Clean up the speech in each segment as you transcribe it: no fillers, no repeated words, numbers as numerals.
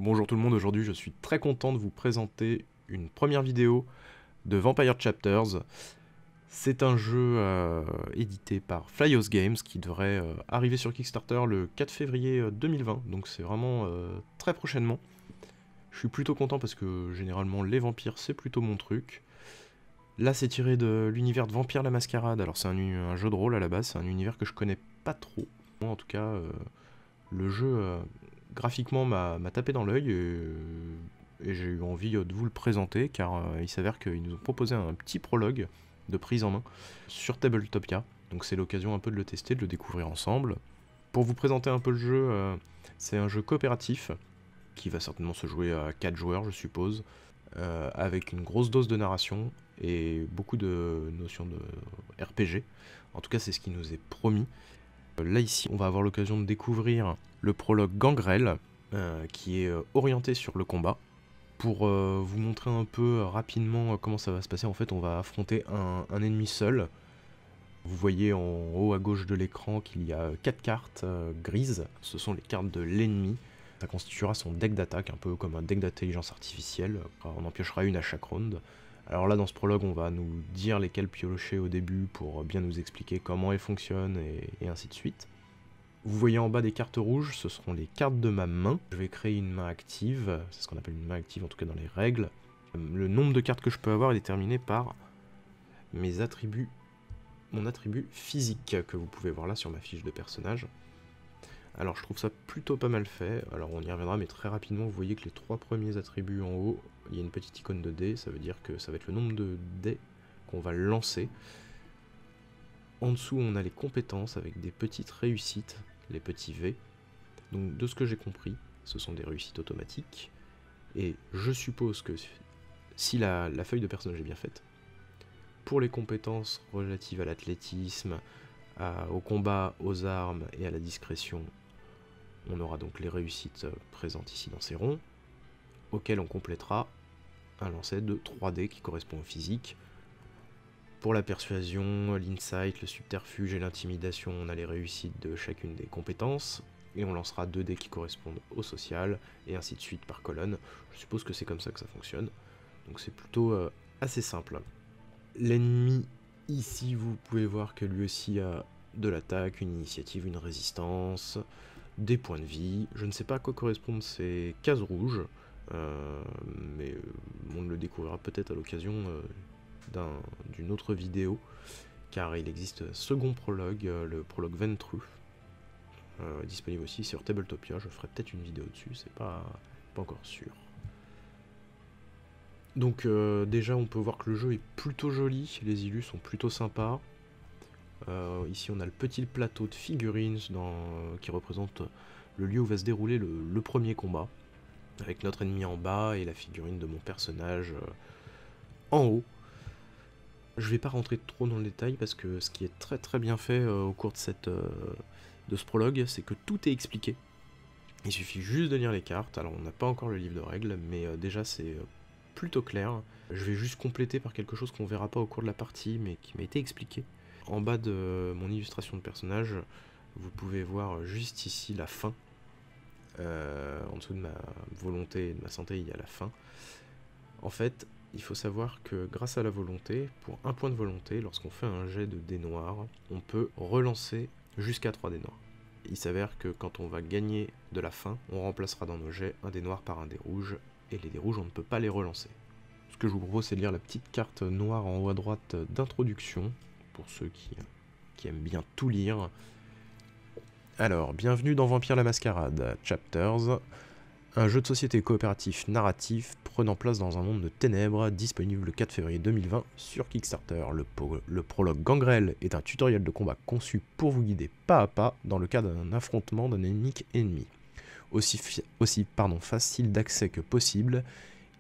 Bonjour tout le monde, aujourd'hui je suis très content de vous présenter une première vidéo de Vampire Chapters. C'est un jeu édité par Flyos Games qui devrait arriver sur Kickstarter le 4 février 2020, donc c'est vraiment très prochainement. Je suis plutôt content parce que généralement les vampires c'est plutôt mon truc. Là c'est tiré de l'univers de Vampire la Mascarade, alors c'est un jeu de rôle à la base, c'est un univers que je connais pas trop. Moi en tout cas, le jeu graphiquement m'a tapé dans l'œil et j'ai eu envie de vous le présenter car il s'avère qu'ils nous ont proposé un petit prologue de prise en main sur Tabletopia. Donc c'est l'occasion un peu de le tester, de le découvrir ensemble. Pour vous présenter un peu le jeu, c'est un jeu coopératif qui va certainement se jouer à 4 joueurs je suppose, avec une grosse dose de narration et beaucoup de notions de RPG. En tout cas c'est ce qui nous est promis. Là ici on va avoir l'occasion de découvrir le prologue Gangrel qui est orienté sur le combat. Pour vous montrer un peu rapidement comment ça va se passer, en fait on va affronter un ennemi seul. Vous voyez en haut à gauche de l'écran qu'il y a 4 cartes grises, ce sont les cartes de l'ennemi. Ça constituera son deck d'attaque, un peu comme un deck d'intelligence artificielle, on en piochera une à chaque round. Alors là dans ce prologue on va nous dire lesquelles piocher au début pour bien nous expliquer comment elles fonctionnent et ainsi de suite. Vous voyez en bas des cartes rouges, ce seront les cartes de ma main. Je vais créer une main active, c'est ce qu'on appelle une main active en tout cas dans les règles. Le nombre de cartes que je peux avoir est déterminé par mes attributs, mon attribut physique que vous pouvez voir là sur ma fiche de personnage. Alors je trouve ça plutôt pas mal fait, alors on y reviendra mais très rapidement vous voyez que les 3 premiers attributs en haut, il y a une petite icône de dés, ça veut dire que ça va être le nombre de dés qu'on va lancer. En dessous on a les compétences avec des petites réussites, les petits V. Donc de ce que j'ai compris, ce sont des réussites automatiques. Et je suppose que si la feuille de personnage est bien faite, pour les compétences relatives à l'athlétisme, au combat, aux armes et à la discrétion, on aura donc les réussites présentes ici dans ces ronds, auxquelles on complétera un lancer de 3D qui correspond au physique. Pour la persuasion, l'insight, le subterfuge et l'intimidation, on a les réussites de chacune des compétences, et on lancera 2 dés qui correspondent au social, et ainsi de suite par colonne. Je suppose que c'est comme ça que ça fonctionne, donc c'est plutôt assez simple. L'ennemi, ici, vous pouvez voir que lui aussi a de l'attaque, une initiative, une résistance, des points de vie. Je ne sais pas à quoi correspondent ces cases rouges, mais on le découvrira peut-être à l'occasion d'une autre vidéo, car il existe un second prologue, le prologue Ventru, disponible aussi sur Tabletopia. Je ferai peut-être une vidéo dessus, c'est pas encore sûr. Donc déjà on peut voir que le jeu est plutôt joli, les illus sont plutôt sympas. Ici on a le petit plateau de figurines qui représente le lieu où va se dérouler le premier combat, avec notre ennemi en bas et la figurine de mon personnage en haut. Je vais pas rentrer trop dans le détail parce que ce qui est très très bien fait au cours de ce prologue, c'est que tout est expliqué. Il suffit juste de lire les cartes. Alors on n'a pas encore le livre de règles, mais déjà c'est plutôt clair. Je vais juste compléter par quelque chose qu'on verra pas au cours de la partie, mais qui m'a été expliqué. En bas de mon illustration de personnage, vous pouvez voir juste ici la fin. En dessous de ma volonté et de ma santé, il y a la fin. En fait, il faut savoir que grâce à la volonté, pour un point de volonté, lorsqu'on fait un jet de dés noirs, on peut relancer jusqu'à 3 dés noirs. Il s'avère que quand on va gagner de la faim, on remplacera dans nos jets un dé noir par un dé rouge, et les dés rouges on ne peut pas les relancer. Ce que je vous propose c'est de lire la petite carte noire en haut à droite d'introduction, pour ceux qui aiment bien tout lire. Alors, bienvenue dans Vampire la Mascarade, Chapters, un jeu de société coopératif narratif prenant place dans un monde de ténèbres, disponible le 4 février 2020 sur Kickstarter. Le prologue Gangrel est un tutoriel de combat conçu pour vous guider pas à pas dans le cadre d'un affrontement d'un unique ennemi. Aussi facile d'accès que possible,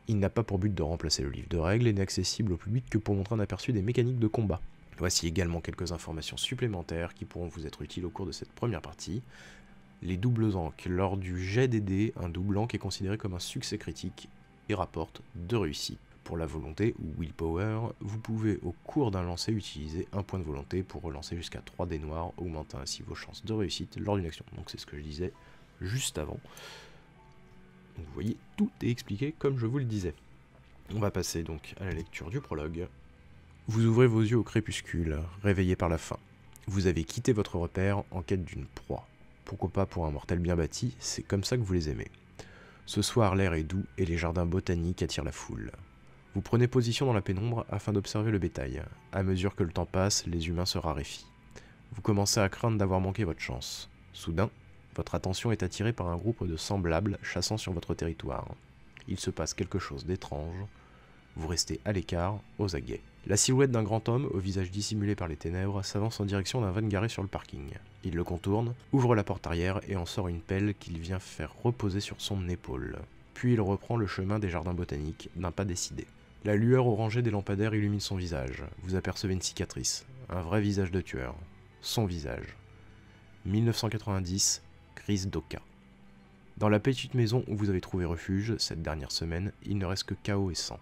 il n'a pas pour but de remplacer le livre de règles et n'est accessible au public que pour montrer un aperçu des mécaniques de combat. Voici également quelques informations supplémentaires qui pourront vous être utiles au cours de cette première partie. Les doubles ancres. Lors du jet des dés, un double ancre est considéré comme un succès critique et rapporte 2 réussites. Pour la volonté ou willpower, vous pouvez au cours d'un lancer utiliser un point de volonté pour relancer jusqu'à 3 dés noirs, augmentant ainsi vos chances de réussite lors d'une action. Donc c'est ce que je disais juste avant. Donc vous voyez, tout est expliqué comme je vous le disais. On va passer donc à la lecture du prologue. Vous ouvrez vos yeux au crépuscule, réveillé par la faim. Vous avez quitté votre repère en quête d'une proie. Pourquoi pas pour un mortel bien bâti, c'est comme ça que vous les aimez. Ce soir, l'air est doux et les jardins botaniques attirent la foule. Vous prenez position dans la pénombre afin d'observer le bétail. À mesure que le temps passe, les humains se raréfient. Vous commencez à craindre d'avoir manqué votre chance. Soudain, votre attention est attirée par un groupe de semblables chassant sur votre territoire. Il se passe quelque chose d'étrange. Vous restez à l'écart, aux aguets. La silhouette d'un grand homme, au visage dissimulé par les ténèbres, s'avance en direction d'un van garé sur le parking. Il le contourne, ouvre la porte arrière et en sort une pelle qu'il vient faire reposer sur son épaule. Puis il reprend le chemin des jardins botaniques, d'un pas décidé. La lueur orangée des lampadaires illumine son visage. Vous apercevez une cicatrice, un vrai visage de tueur. Son visage. 1990, crise d'Oka. Dans la petite maison où vous avez trouvé refuge, cette dernière semaine, il ne reste que chaos et sang.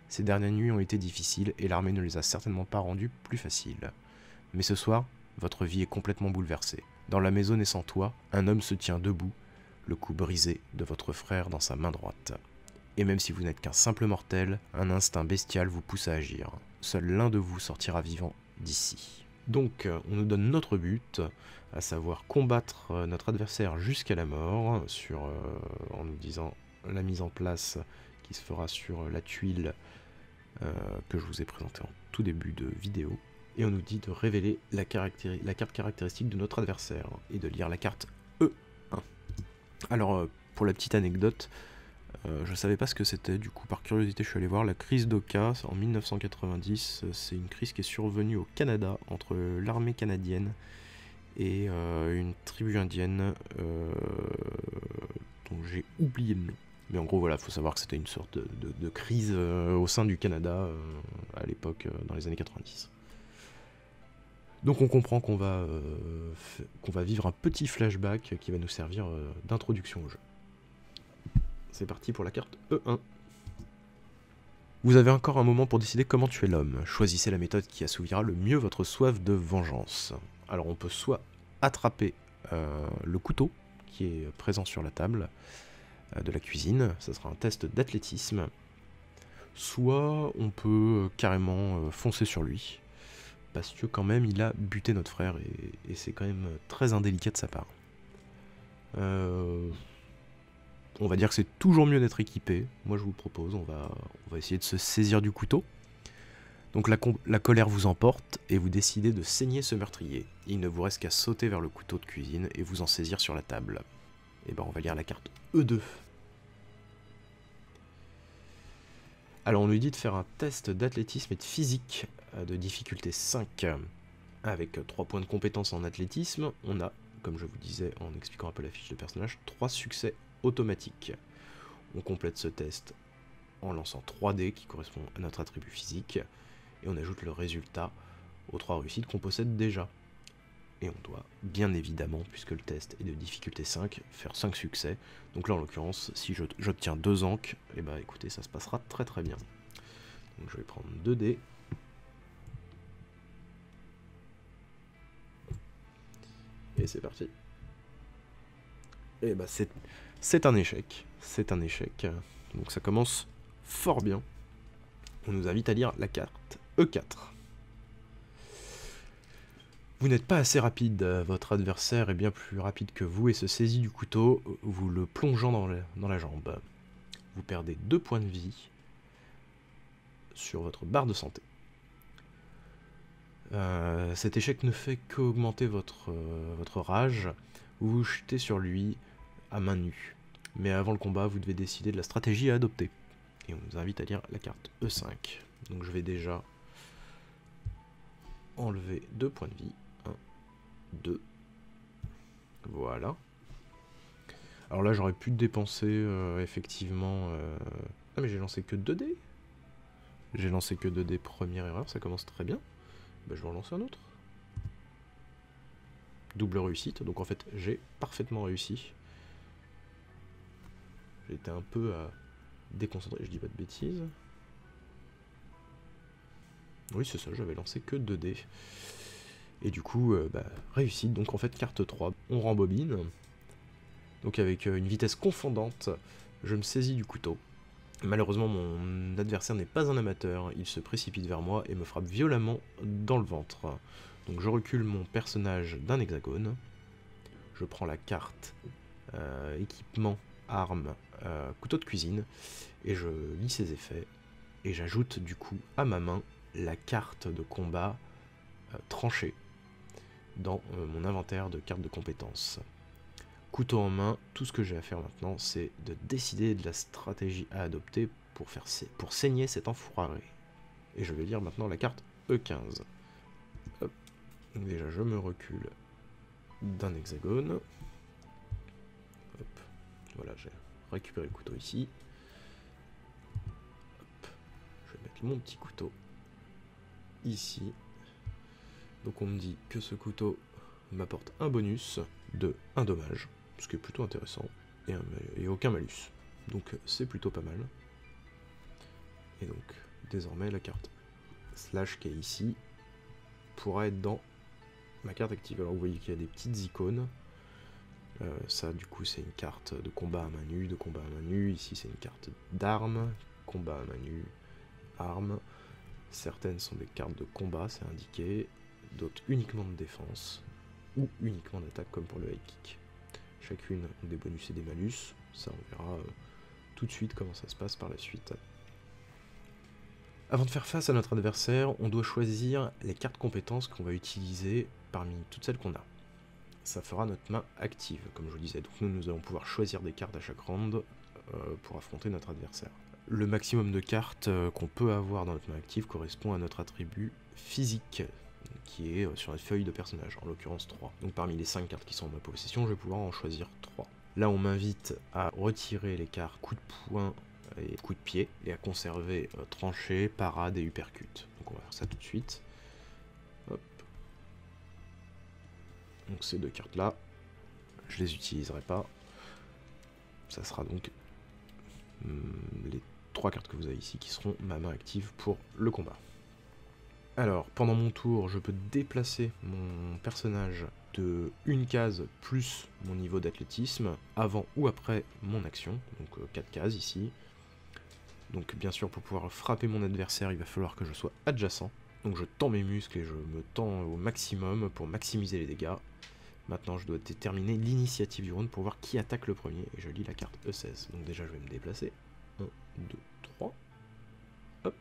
Ces dernières nuits ont été difficiles et l'armée ne les a certainement pas rendues plus faciles. Mais ce soir, votre vie est complètement bouleversée. Dans la maison et sans toit, un homme se tient debout, le cou brisé de votre frère dans sa main droite. Et même si vous n'êtes qu'un simple mortel, un instinct bestial vous pousse à agir. Seul l'un de vous sortira vivant d'ici. Donc, on nous donne notre but, à savoir combattre notre adversaire jusqu'à la mort, en nous disant la mise en place qui se fera sur la tuile que je vous ai présentée en tout début de vidéo. Et on nous dit de révéler la carte caractéristique de notre adversaire et de lire la carte E1. Alors, pour la petite anecdote, je savais pas ce que c'était, du coup par curiosité je suis allé voir. La crise d'Oka en 1990, c'est une crise qui est survenue au Canada entre l'armée canadienne et une tribu indienne dont j'ai oublié le nom. Mais en gros voilà, faut savoir que c'était une sorte de crise au sein du Canada à l'époque, dans les années 90. Donc on comprend qu'on va vivre un petit flashback qui va nous servir d'introduction au jeu. C'est parti pour la carte E1. Vous avez encore un moment pour décider comment tuer l'homme. Choisissez la méthode qui assouvira le mieux votre soif de vengeance. Alors on peut soit attraper le couteau qui est présent sur la table de la cuisine, ça sera un test d'athlétisme, soit on peut carrément foncer sur lui, parce que quand même il a buté notre frère et c'est quand même très indélicat de sa part. On va dire que c'est toujours mieux d'être équipé. Moi je vous le propose, on va essayer de se saisir du couteau. Donc la colère vous emporte et vous décidez de saigner ce meurtrier. Il ne vous reste qu'à sauter vers le couteau de cuisine et vous en saisir sur la table. Et ben on va lire la carte E2. Alors on nous dit de faire un test d'athlétisme et de physique de difficulté 5. Avec 3 points de compétence en athlétisme, on a, comme je vous disais en expliquant un peu la fiche de personnage, 3 succès automatiques. On complète ce test en lançant 3 dés qui correspondent à notre attribut physique, et on ajoute le résultat aux 3 réussites qu'on possède déjà. Et on doit, bien évidemment, puisque le test est de difficulté 5, faire 5 succès. Donc là, en l'occurrence, si j'obtiens 2 ancres, et bah écoutez, ça se passera très très bien. Donc je vais prendre 2 dés. Et c'est parti. Et bah c'est un échec. C'est un échec. Donc ça commence fort bien. On nous invite à lire la carte E4. Vous n'êtes pas assez rapide, votre adversaire est bien plus rapide que vous et se saisit du couteau, vous le plongeant dans la jambe. Vous perdez 2 points de vie sur votre barre de santé. Cet échec ne fait qu'augmenter votre rage. Vous vous jetez sur lui à main nue. Mais avant le combat, vous devez décider de la stratégie à adopter. Et on nous invite à lire la carte E5. Donc je vais déjà enlever 2 points de vie. 1, 2. Voilà. Alors là, j'aurais pu dépenser effectivement... Ah mais j'ai lancé que 2 dés. J'ai lancé que 2 dés, première erreur, ça commence très bien. Bah, je vais en lancer un autre. Double réussite, donc en fait j'ai parfaitement réussi. J'ai été un peu déconcentré, je dis pas de bêtises. Oui c'est ça, j'avais lancé que 2 dés. Et du coup, réussite, donc en fait carte 3, on rembobine. Donc avec une vitesse confondante, Je me saisis du couteau. Malheureusement, mon adversaire n'est pas un amateur, il se précipite vers moi et me frappe violemment dans le ventre. Donc je recule mon personnage d'un hexagone, je prends la carte équipement, arme, couteau de cuisine, et je lis ses effets, et j'ajoute du coup à ma main la carte de combat tranchée dans mon inventaire de cartes de compétences. Couteau en main, tout ce que j'ai à faire maintenant, c'est de décider de la stratégie à adopter pour saigner cet enfoiré. Et je vais lire maintenant la carte E15. Hop. Donc déjà, je me recule d'un hexagone. Hop. Voilà, j'ai récupéré le couteau ici. Hop. Je vais mettre mon petit couteau ici. Donc on me dit que ce couteau m'apporte un bonus de 1 dommage, ce qui est plutôt intéressant, et aucun malus. Donc c'est plutôt pas mal. Et donc désormais la carte slash qui est ici pourra être dans ma carte active. Alors vous voyez qu'il y a des petites icônes. Ça du coup c'est une carte de combat à main nue, de combat à main nue. Ici c'est une carte d'armes, combat à main nue, armes. Certaines sont des cartes de combat, c'est indiqué, d'autres uniquement de défense, ou uniquement d'attaque comme pour le high kick. Chacune ont des bonus et des malus, ça on verra tout de suite comment ça se passe par la suite. Avant de faire face à notre adversaire, on doit choisir les cartes compétences qu'on va utiliser parmi toutes celles qu'on a. Ça fera notre main active, comme je vous disais. Donc nous allons pouvoir choisir des cartes à chaque round pour affronter notre adversaire. Le maximum de cartes qu'on peut avoir dans notre main active correspond à notre attribut physique, qui est sur la feuille de personnage, en l'occurrence 3. Donc parmi les 5 cartes qui sont en ma possession, je vais pouvoir en choisir 3. Là on m'invite à retirer les cartes coup de poing et coup de pied, et à conserver tranchée, parade et uppercut. Donc on va faire ça tout de suite. Hop. Donc ces 2 cartes là, je les utiliserai pas. Ça sera donc les 3 cartes que vous avez ici qui seront ma main active pour le combat. Alors, pendant mon tour, je peux déplacer mon personnage de une case plus mon niveau d'athlétisme, avant ou après mon action, donc 4 cases ici. Donc bien sûr, pour pouvoir frapper mon adversaire, il va falloir que je sois adjacent. Donc je tends mes muscles et je me tends au maximum pour maximiser les dégâts. Maintenant, je dois déterminer l'initiative du round pour voir qui attaque le premier, et je lis la carte E16. Donc déjà, je vais me déplacer. 1, 2, 3. Hop.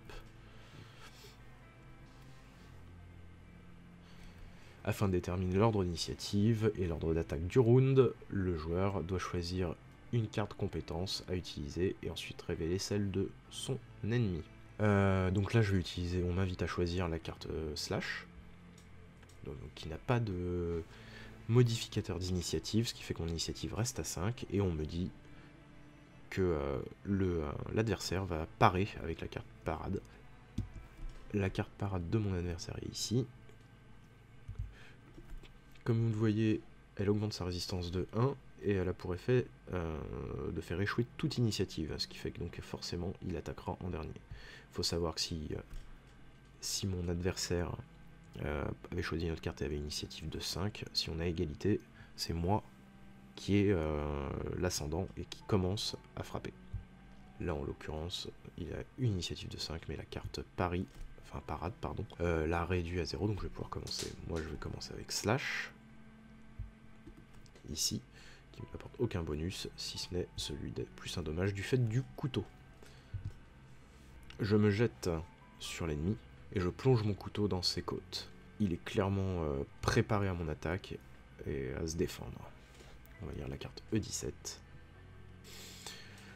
Afin de déterminer l'ordre d'initiative et l'ordre d'attaque du round, le joueur doit choisir une carte compétence à utiliser et ensuite révéler celle de son ennemi. Donc là je vais utiliser, on m'invite à choisir la carte slash, donc, qui n'a pas de modificateur d'initiative, ce qui fait que mon initiative reste à 5, et on me dit que l'adversaire va parer avec la carte parade. La carte parade de mon adversaire est ici. Comme vous le voyez, elle augmente sa résistance de 1, et elle a pour effet de faire échouer toute initiative, ce qui fait que donc forcément il attaquera en dernier. Il faut savoir que si mon adversaire avait choisi une autre carte et avait une initiative de 5, si on a égalité, c'est moi qui est l'ascendant et qui commence à frapper. Là en l'occurrence, il a une initiative de 5, mais la carte parade, l'a réduit à 0, donc je vais pouvoir commencer. Moi je vais commencer avec slash, ici, qui ne m'apporte aucun bonus, si ce n'est celui de plus un dommage du fait du couteau. Je me jette sur l'ennemi et je plonge mon couteau dans ses côtes. Il est clairement préparé à mon attaque et à se défendre. On va lire la carte E17.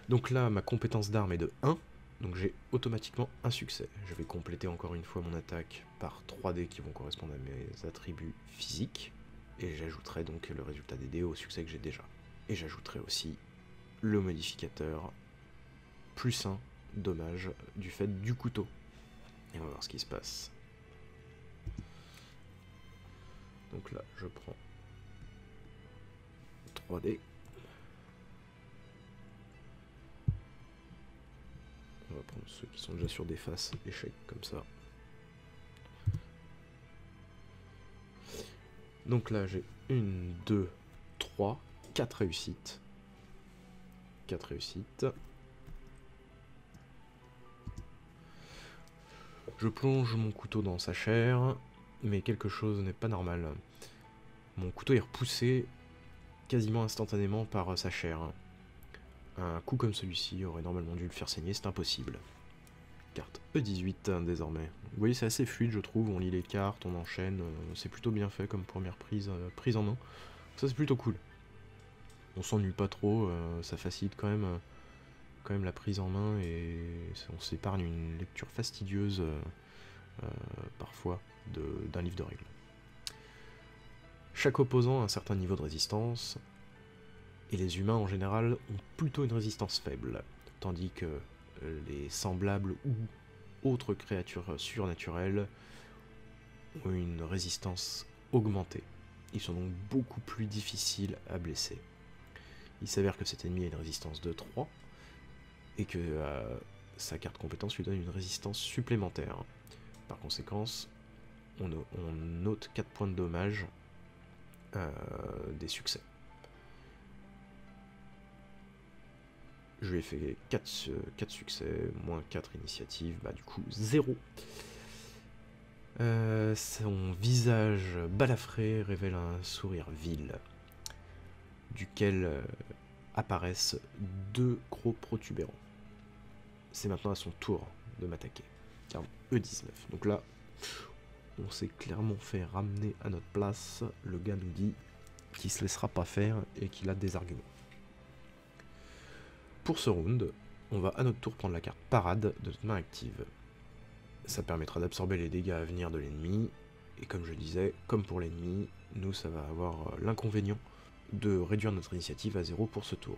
Donc là, ma compétence d'arme est de 1, donc j'ai automatiquement un succès. Je vais compléter encore une fois mon attaque par 3 dés qui vont correspondre à mes attributs physiques. Et j'ajouterai donc le résultat des dés au succès que j'ai déjà. Et j'ajouterai aussi le modificateur plus 1 dommage du fait du couteau. Et on va voir ce qui se passe. Donc là, je prends 3 dés. On va prendre ceux qui sont déjà sur des faces, échec comme ça. Donc là, j'ai 1, 2, 3, 4 réussites. 4 réussites. Je plonge mon couteau dans sa chair, mais quelque chose n'est pas normal. Mon couteau est repoussé quasiment instantanément par sa chair. Un coup comme celui-ci aurait normalement dû le faire saigner, c'est impossible. Carte E18 désormais. Vous voyez, c'est assez fluide, je trouve. On lit les cartes, on enchaîne. C'est plutôt bien fait comme première prise en main. Ça, c'est plutôt cool. On s'ennuie pas trop, ça facilite quand même la prise en main et on s'épargne une lecture fastidieuse parfois d'un livre de règles. Chaque opposant a un certain niveau de résistance, et les humains en général ont plutôt une résistance faible, tandis que les semblables ou autres créatures surnaturelles ont une résistance augmentée. Ils sont donc beaucoup plus difficiles à blesser. Il s'avère que cet ennemi a une résistance de 3, et que sa carte compétence lui donne une résistance supplémentaire. Par conséquent, on note 4 points de dommage des succès. Je lui ai fait 4 succès, moins 4 initiatives, bah du coup 0. Son visage balafré révèle un sourire vil, duquel apparaissent 2 gros protubérants. C'est maintenant à son tour de m'attaquer. Car E19. Donc là, on s'est clairement fait ramener à notre place. Le gars nous dit qu'il se laissera pas faire et qu'il a des arguments. Pour ce round, on va à notre tour prendre la carte parade de notre main active. Ça permettra d'absorber les dégâts à venir de l'ennemi. Et comme je disais, comme pour l'ennemi, nous ça va avoir l'inconvénient de réduire notre initiative à 0 pour ce tour.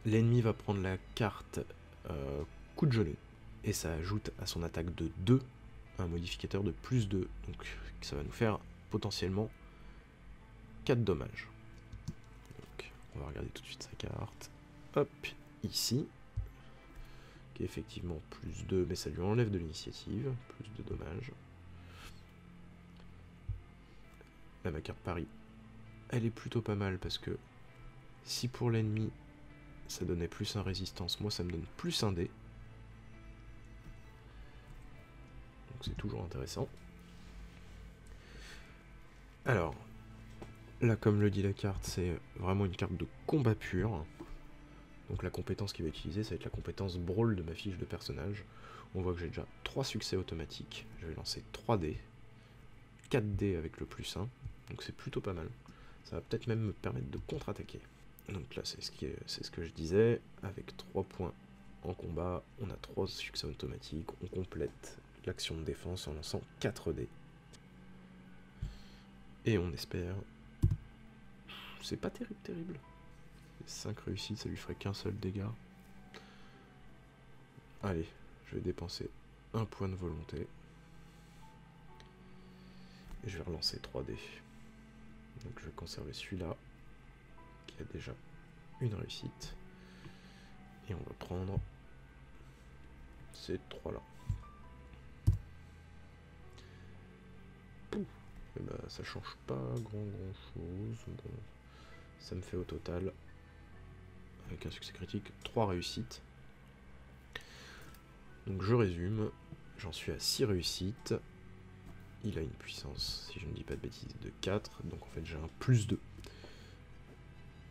L'ennemi va prendre la carte coup de genou. Et ça ajoute à son attaque de 2 un modificateur de plus 2. Donc ça va nous faire potentiellement 4 dommages. Donc on va regarder tout de suite sa carte. Hop, ici. Qui est effectivement plus 2, mais ça lui enlève de l'initiative. Plus de dommages. Là, ma carte pari, elle est plutôt pas mal parce que si pour l'ennemi ça donnait plus 1 résistance, moi ça me donne plus 1 dé. Donc c'est toujours intéressant. Alors, là comme le dit la carte, c'est vraiment une carte de combat pur. Donc la compétence qu'il va utiliser, ça va être la compétence Brawl de ma fiche de personnage. On voit que j'ai déjà 3 succès automatiques. Je vais lancer 3 dés. 4 dés avec le plus 1. Donc c'est plutôt pas mal. Ça va peut-être même me permettre de contre-attaquer. Donc là, c'est ce que je disais. Avec 3 points en combat, on a 3 succès automatiques. On complète l'action de défense en lançant 4 dés. Et on espère... C'est pas terrible. 5 réussites, ça lui ferait qu'un seul dégât. Allez, je vais dépenser 1 point de volonté. Et je vais relancer 3 dés. Donc je vais conserver celui-là, qui a déjà une réussite. Et on va prendre ces 3-là. Et bah, ça change pas grand chose. Bon, ça me fait au total, avec un succès critique, 3 réussites. Donc je résume, j'en suis à 6 réussites. Il a une puissance, si je ne dis pas de bêtises, de 4. Donc en fait j'ai un plus 2.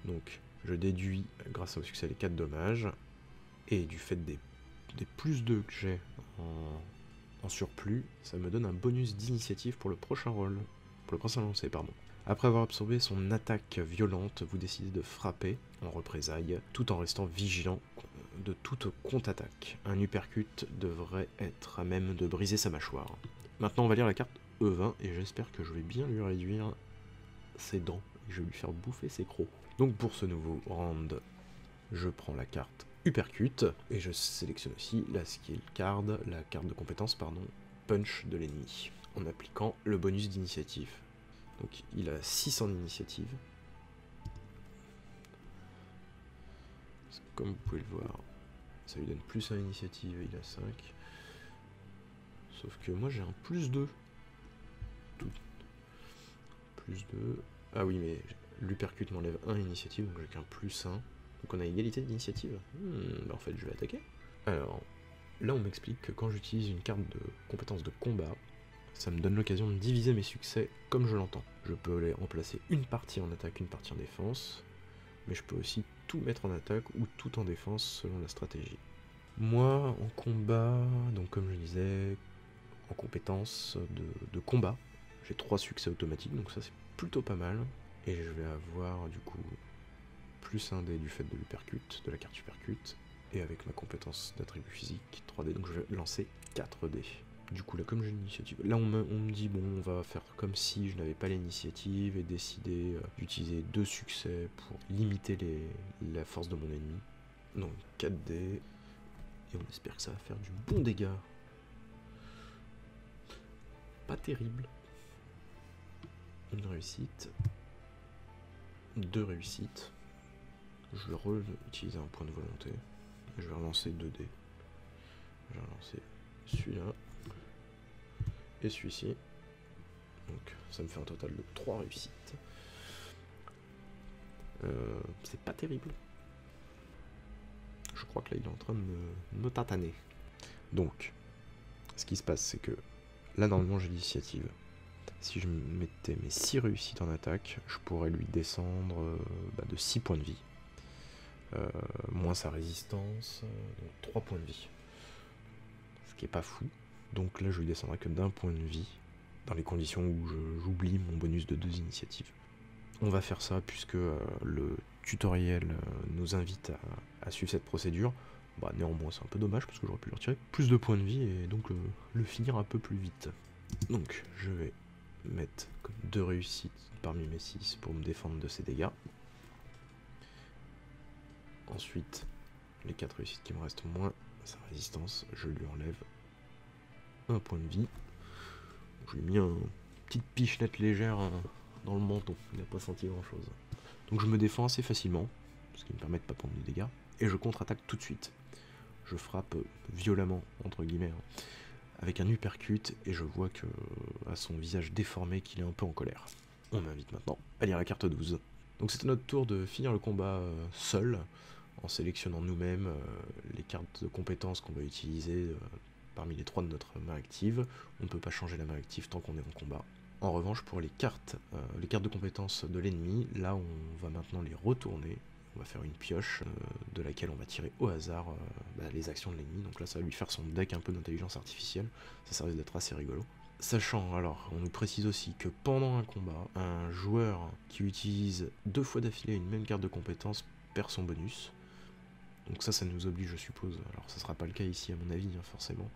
Donc je déduis grâce au succès les 4 dommages. Et du fait des plus 2 que j'ai en surplus, ça me donne un bonus d'initiative pour le prochain rôle. Pour le prochain lancer, pardon. Après avoir absorbé son attaque violente, vous décidez de frapper en représailles, tout en restant vigilant de toute contre-attaque. Un uppercut devrait être à même de briser sa mâchoire. Maintenant on va lire la carte E20, et j'espère que je vais bien lui réduire ses dents, et je vais lui faire bouffer ses crocs. Donc pour ce nouveau round, je prends la carte Uppercut, et je sélectionne aussi la skill card, la carte de compétence, pardon, Punch de l'ennemi, en appliquant le bonus d'initiative. Donc il a 6 en initiative. Comme vous pouvez le voir, ça lui donne plus 1 initiative, il a 5. Sauf que moi j'ai un plus 2. Tout. Plus 2. Ah oui, mais l'Uppercut m'enlève 1 initiative, donc j'ai qu'un plus 1. Donc on a égalité d'initiative. Bah en fait je vais attaquer. Alors, là on m'explique que quand j'utilise une carte de compétence de combat, ça me donne l'occasion de diviser mes succès comme je l'entends. Je peux les remplacer une partie en attaque, une partie en défense, mais je peux aussi tout mettre en attaque ou tout en défense selon la stratégie. Moi, en combat, donc comme je disais, en compétence de combat, j'ai 3 succès automatiques, donc ça c'est plutôt pas mal. Et je vais avoir du coup plus 1 dé du fait de l'uppercut, de la carte uppercut, et avec ma compétence d'attribut physique, 3 dés, donc je vais lancer 4 dés. Du coup là comme j'ai l'initiative, là on me dit bon on va faire comme si je n'avais pas l'initiative et décider d'utiliser 2 succès pour limiter la force de mon ennemi. Donc 4 dés, et on espère que ça va faire du bon dégât. Pas terrible. Une réussite. 2 réussites. Je vais réutiliser un point de volonté. Je vais relancer 2 dés. Je vais relancer celui-là. Et celui-ci. Donc ça me fait un total de 3 réussites. C'est pas terrible. Je crois que là il est en train de me tataner. Donc, ce qui se passe c'est que là normalement j'ai l'initiative. Si je mettais mes 6 réussites en attaque, je pourrais lui descendre de 6 points de vie. Moins sa résistance, donc 3 points de vie. Ce qui est pas fou. Donc là je lui descendrai que d'1 point de vie, dans les conditions où j'oublie mon bonus de 2 initiatives. On va faire ça puisque le tutoriel nous invite à suivre cette procédure. Bah néanmoins c'est un peu dommage parce que j'aurais pu lui retirer plus de points de vie et donc le finir un peu plus vite. Donc je vais mettre comme 2 réussites parmi mes 6 pour me défendre de ces dégâts. Ensuite, les 4 réussites qui me restent moins sa résistance, je lui enlève 1 point de vie. Je lui ai mis une petite pichenette légère dans le menton, il n'a pas senti grand chose. Donc je me défends assez facilement, ce qui me permet de ne pas prendre de dégâts, et je contre-attaque tout de suite. Je frappe violemment, entre guillemets, avec un uppercut, et je vois que à son visage déformé qu'il est un peu en colère. On m'invite maintenant à lire la carte 12. Donc c'est à notre tour de finir le combat seul, en sélectionnant nous-mêmes les cartes de compétences qu'on va utiliser parmi les 3 de notre main active. On ne peut pas changer la main active tant qu'on est en combat. En revanche, pour les cartes de compétences de l'ennemi, là on va maintenant les retourner. On va faire une pioche de laquelle on va tirer au hasard les actions de l'ennemi. Donc là ça va lui faire son deck un peu d'intelligence artificielle. Ça risque d'être assez rigolo. Sachant, alors, on nous précise aussi que pendant un combat, un joueur qui utilise 2 fois d'affilée une même carte de compétence perd son bonus. Donc ça nous oblige, je suppose, alors ça sera pas le cas ici à mon avis, forcément,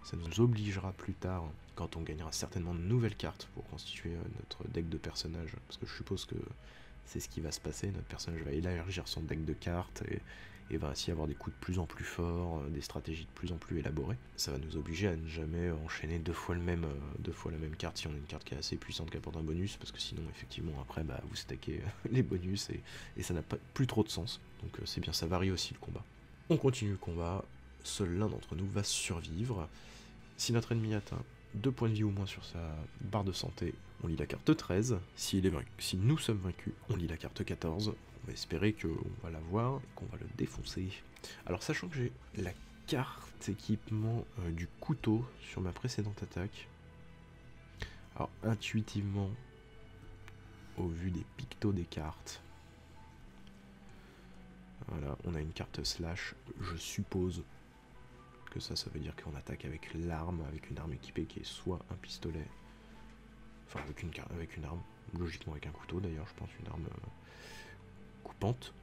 ça nous obligera plus tard, quand on gagnera certainement de nouvelles cartes pour constituer notre deck de personnages, parce que je suppose que c'est ce qui va se passer, notre personnage va élargir son deck de cartes et va ainsi avoir des coups de plus en plus forts, des stratégies de plus en plus élaborées. Ça va nous obliger à ne jamais enchaîner 2 fois la même carte si on a une carte qui est assez puissante qui apporte un bonus, parce que sinon effectivement après vous stackez les bonus et ça n'a plus trop de sens. Donc c'est bien, ça varie aussi le combat. On continue le combat, seul l'un d'entre nous va survivre. Si notre ennemi atteint 2 points de vie ou moins sur sa barre de santé, on lit la carte 13. Si nous sommes vaincus, on lit la carte 14. On va espérer qu'on va l'avoir et qu'on va le défoncer. Alors sachant que j'ai la carte équipement du couteau sur ma précédente attaque, alors intuitivement, au vu des pictos des cartes, voilà, on a une carte slash, je suppose que ça veut dire qu'on attaque avec l'arme, avec une arme équipée qui est soit un pistolet, enfin avec une arme, logiquement avec un couteau d'ailleurs, je pense une arme coupante.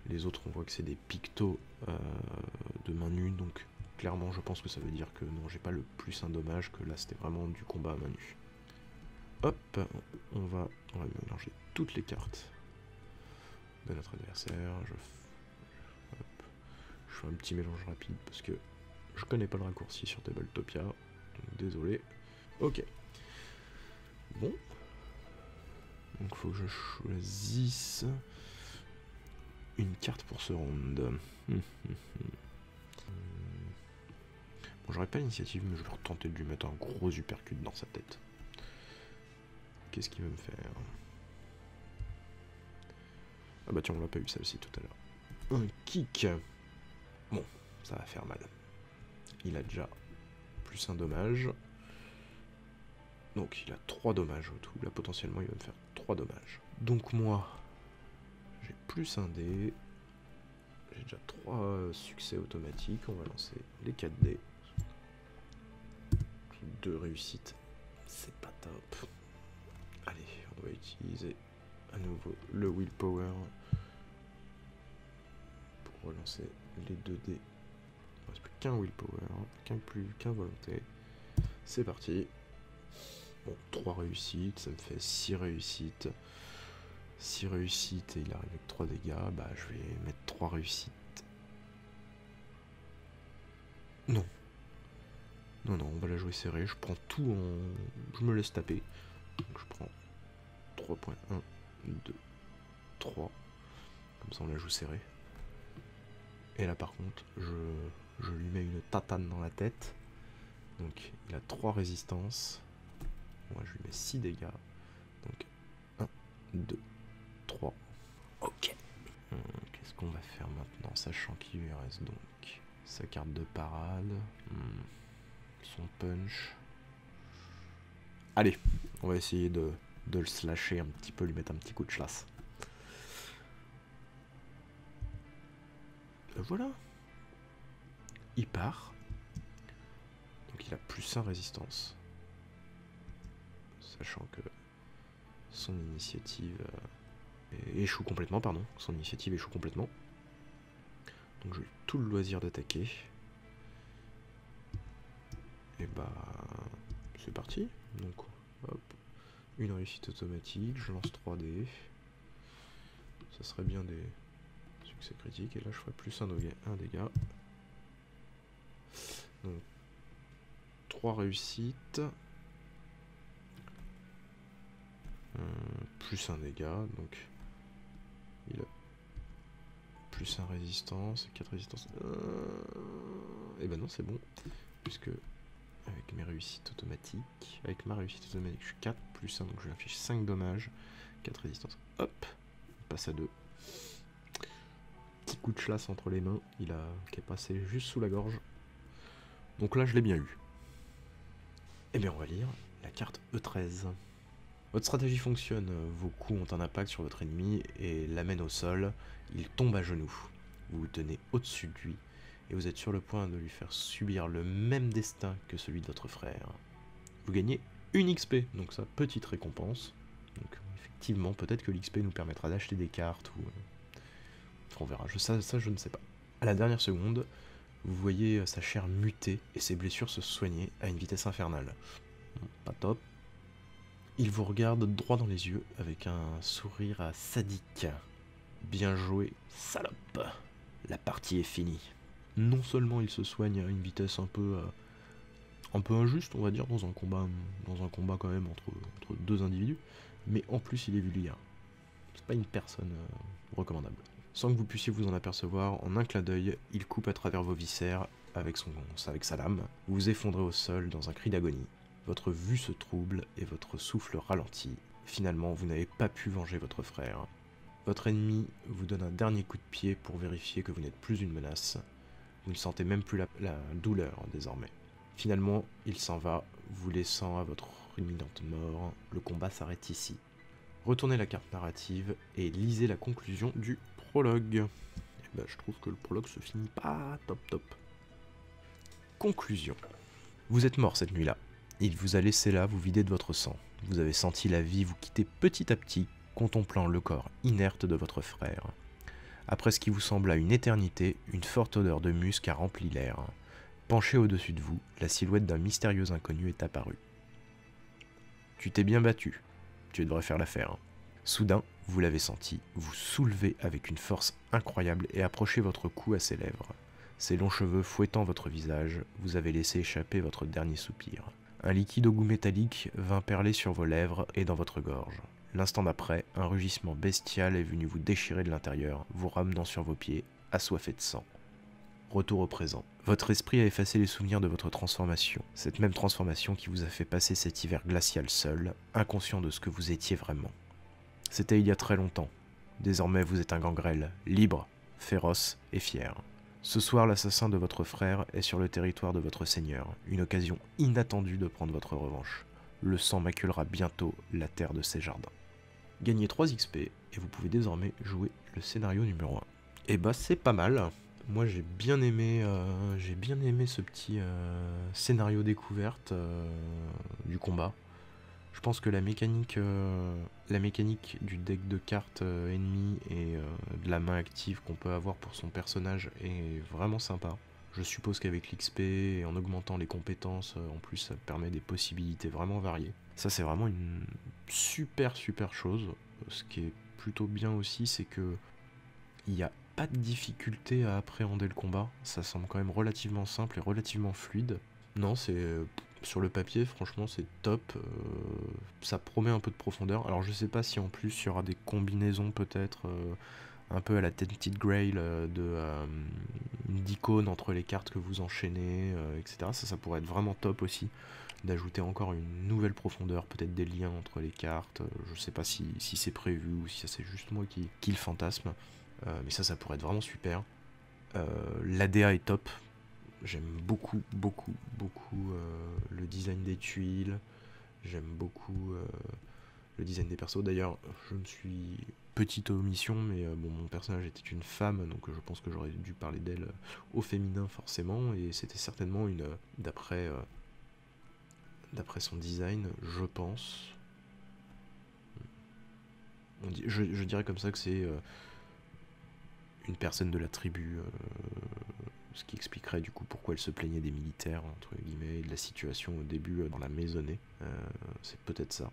Les autres on voit que c'est des pictos de main nue, donc clairement je pense que ça veut dire que non, j'ai pas le plus un dommage, que là c'était vraiment du combat à main nue. Hop, on va mélanger toutes les cartes de notre adversaire, je fais un petit mélange rapide parce que je connais pas le raccourci sur Tabletopia, donc désolé. Ok. Bon. Donc faut que je choisisse une carte pour ce round. Bon, j'aurais pas l'initiative, mais je vais tenter de lui mettre un gros uppercut dans sa tête. Qu'est-ce qu'il veut me faire? Ah bah tiens, on l'a pas eu celle-ci tout à l'heure. un kick. Bon, ça va faire mal. Il a déjà plus un dommage. Donc il a 3 dommages au tout. Là potentiellement il va me faire 3 dommages. Donc moi, j'ai plus un dé. J'ai déjà 3 succès automatiques. On va lancer les 4 dés. 2 réussites. C'est pas top. Allez, on va utiliser à nouveau le willpower pour relancer les 2 dés. Il ne reste plus qu'un willpower, qu'un volonté. C'est parti. Bon, 3 réussites, ça me fait 6 réussites. 6 réussites et il arrive avec 3 dégâts. Bah, je vais mettre 3 réussites. Non. Non, non, on va la jouer serrée. Je prends tout en... Je me laisse taper. Donc je prends 3 points. 1, 2, 3. Comme ça, on la joue serrée. Et là, par contre, je lui mets une tatane dans la tête. Donc, il a 3 résistances. Moi, je lui mets 6 dégâts. Donc, 1, 2, 3. Ok. Qu'est-ce qu'on va faire maintenant, sachant qu'il lui reste donc sa carte de parade, son punch. Allez, on va essayer de le slasher un petit peu, lui mettre un petit coup de chlasse. Voilà. Il part. Donc il a plus 1 résistance. Sachant que son initiative échoue complètement, pardon. Son initiative échoue complètement. Donc j'ai tout le loisir d'attaquer. Et bah c'est parti. Donc hop. Une réussite automatique, je lance 3 dés. Ça serait bien des succès critiques. Et là je ferai plus un dégât. Donc 3 réussites. Plus un dégât. Donc il a plus 1 résistance, 4 résistances. Et ben non, c'est bon. Puisque avec mes réussites automatiques, avec ma réussite automatique, je suis 4 plus 1, donc je lui affiche 5 dommages, 4 résistances. Hop, on passe à 2. Petit coup de chlasse entre les mains, qui est passé juste sous la gorge. Donc là, je l'ai bien eu. Et bien, on va lire la carte E13. Votre stratégie fonctionne, vos coups ont un impact sur votre ennemi et l'amènent au sol, il tombe à genoux. Vous vous tenez au-dessus de lui et vous êtes sur le point de lui faire subir le même destin que celui de votre frère. Vous gagnez une XP, donc ça, petite récompense. Donc effectivement, peut-être que l'XP nous permettra d'acheter des cartes ou... on verra, ça je ne sais pas. À la dernière seconde, vous voyez sa chair muter et ses blessures se soigner à une vitesse infernale. Bon, pas top. Il vous regarde droit dans les yeux avec un sourire sadique. Bien joué, salope. La partie est finie. Non seulement il se soigne à une vitesse un peu injuste, on va dire, dans un combat quand même entre 2 individus, mais en plus il est vulgaire. C'est pas une personne recommandable. Sans que vous puissiez vous en apercevoir, en un clin d'œil, il coupe à travers vos viscères avec sa lame. Vous vous effondrez au sol dans un cri d'agonie. Votre vue se trouble et votre souffle ralentit. Finalement, vous n'avez pas pu venger votre frère. Votre ennemi vous donne un dernier coup de pied pour vérifier que vous n'êtes plus une menace. Vous ne sentez même plus la douleur désormais. Finalement, il s'en va, vous laissant à votre imminente mort. Le combat s'arrête ici. Retournez la carte narrative et lisez la conclusion du prologue. Et ben, je trouve que le prologue se finit pas top. Conclusion. Vous êtes mort cette nuit-là. Il vous a laissé là vous vider de votre sang. Vous avez senti la vie vous quitter petit à petit, contemplant le corps inerte de votre frère. Après ce qui vous sembla une éternité, une forte odeur de musc a rempli l'air. Penché au-dessus de vous, la silhouette d'un mystérieux inconnu est apparue. Tu t'es bien battu. Tu devrais faire l'affaire. Soudain, vous l'avez senti, vous soulevez avec une force incroyable et approchez votre cou à ses lèvres. Ses longs cheveux fouettant votre visage, vous avez laissé échapper votre dernier soupir. Un liquide au goût métallique vint perler sur vos lèvres et dans votre gorge. L'instant d'après, un rugissement bestial est venu vous déchirer de l'intérieur, vous ramenant sur vos pieds, assoiffé de sang. Retour au présent. Votre esprit a effacé les souvenirs de votre transformation, cette même transformation qui vous a fait passer cet hiver glacial seul, inconscient de ce que vous étiez vraiment. C'était il y a très longtemps. Désormais vous êtes un gangrel, libre, féroce et fier. Ce soir, l'assassin de votre frère est sur le territoire de votre seigneur, une occasion inattendue de prendre votre revanche. Le sang maculera bientôt la terre de ses jardins. Gagnez 3 XP et vous pouvez désormais jouer le scénario numéro 1. Et bah c'est pas mal. Moi j'ai bien aimé ce petit scénario découverte du combat. Je pense que la mécanique du deck de cartes ennemies et de la main active qu'on peut avoir pour son personnage est vraiment sympa. Je suppose qu'avec l'XP et en augmentant les compétences, en plus ça permet des possibilités vraiment variées. Ça c'est vraiment une super chose. Ce qui est plutôt bien aussi, c'est que il n'y a pas de difficulté à appréhender le combat. Ça semble quand même relativement simple et relativement fluide. Non, c'est... sur le papier, franchement, c'est top. Ça promet un peu de profondeur. Alors, je sais pas si en plus, il y aura des combinaisons, peut-être, un peu à la Tainted Grail, d'icônes entre les cartes que vous enchaînez, etc. Ça pourrait être vraiment top aussi, d'ajouter encore une nouvelle profondeur, peut-être des liens entre les cartes. Je sais pas si c'est prévu ou si ça c'est juste moi qui le fantasme. Mais ça pourrait être vraiment super. L'ADA est top. J'aime beaucoup le design des tuiles. J'aime beaucoup le design des persos. D'ailleurs, je me suis... Petite omission, mais bon, mon personnage était une femme, donc je pense que j'aurais dû parler d'elle au féminin forcément, et c'était certainement une... D'après son design, je pense... Je dirais comme ça que c'est une personne de la tribu, ce qui expliquerait du coup pourquoi elle se plaignait des militaires, entre guillemets, et de la situation au début dans la maisonnée. C'est peut-être ça.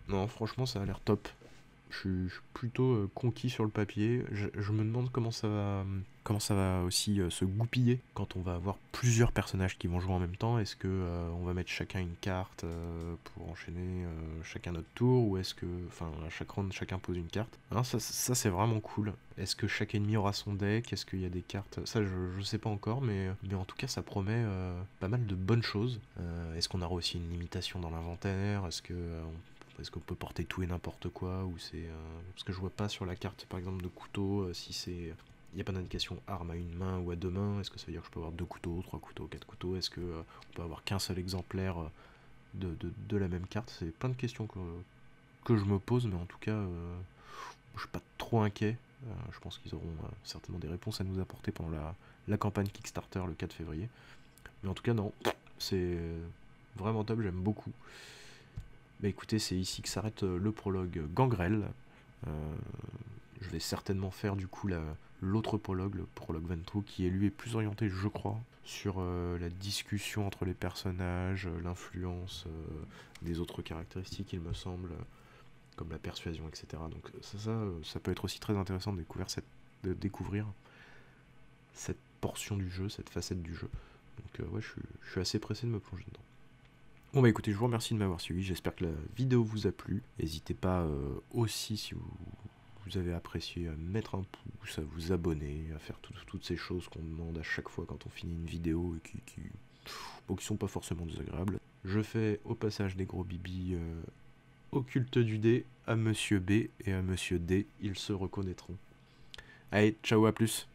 Non, franchement, ça a l'air top. Je suis plutôt conquis sur le papier. Je me demande comment ça va aussi se goupiller quand on va avoir plusieurs personnages qui vont jouer en même temps. Est-ce que on va mettre chacun une carte pour enchaîner chacun notre tour, ou est-ce que, enfin, à chaque round, chacun pose une carte. Hein, ça c'est vraiment cool. Est-ce que chaque ennemi aura son deck? Est-ce qu'il y a des cartes? Ça, je sais pas encore, mais en tout cas, ça promet pas mal de bonnes choses. Est-ce qu'on aura aussi une limitation dans l'inventaire? Est-ce qu'on peut porter tout et n'importe quoi, ou c'est parce que je vois pas sur la carte par exemple de couteau si c'est... Il n'y a pas d'indication arme à une main ou à deux mains. Est-ce que ça veut dire que je peux avoir 2 couteaux, 3 couteaux, 4 couteaux? Est-ce que on peut avoir qu'un seul exemplaire de la même carte? C'est plein de questions que je me pose, mais en tout cas je suis pas trop inquiet. Je pense qu'ils auront certainement des réponses à nous apporter pendant la campagne Kickstarter le 4 février. Mais en tout cas non, c'est vraiment top, j'aime beaucoup. Bah écoutez, c'est ici que s'arrête le prologue Gangrel. Je vais certainement faire du coup l'autre prologue, le prologue Ventru, qui lui est plus orienté, je crois, sur la discussion entre les personnages, l'influence des autres caractéristiques, il me semble, comme la persuasion, etc. Donc ça peut être aussi très intéressant de découvrir cette portion du jeu, cette facette du jeu. Donc ouais, je suis assez pressé de me plonger dedans. Bon bah écoutez, je vous remercie de m'avoir suivi, j'espère que la vidéo vous a plu. N'hésitez pas aussi, si vous avez apprécié, à mettre un pouce, à vous abonner, à faire toutes ces choses qu'on demande à chaque fois quand on finit une vidéo et qui sont pas forcément désagréables. Je fais au passage des gros bibis au culte du dé, à Monsieur B et à Monsieur D, ils se reconnaîtront. Allez, ciao, à plus.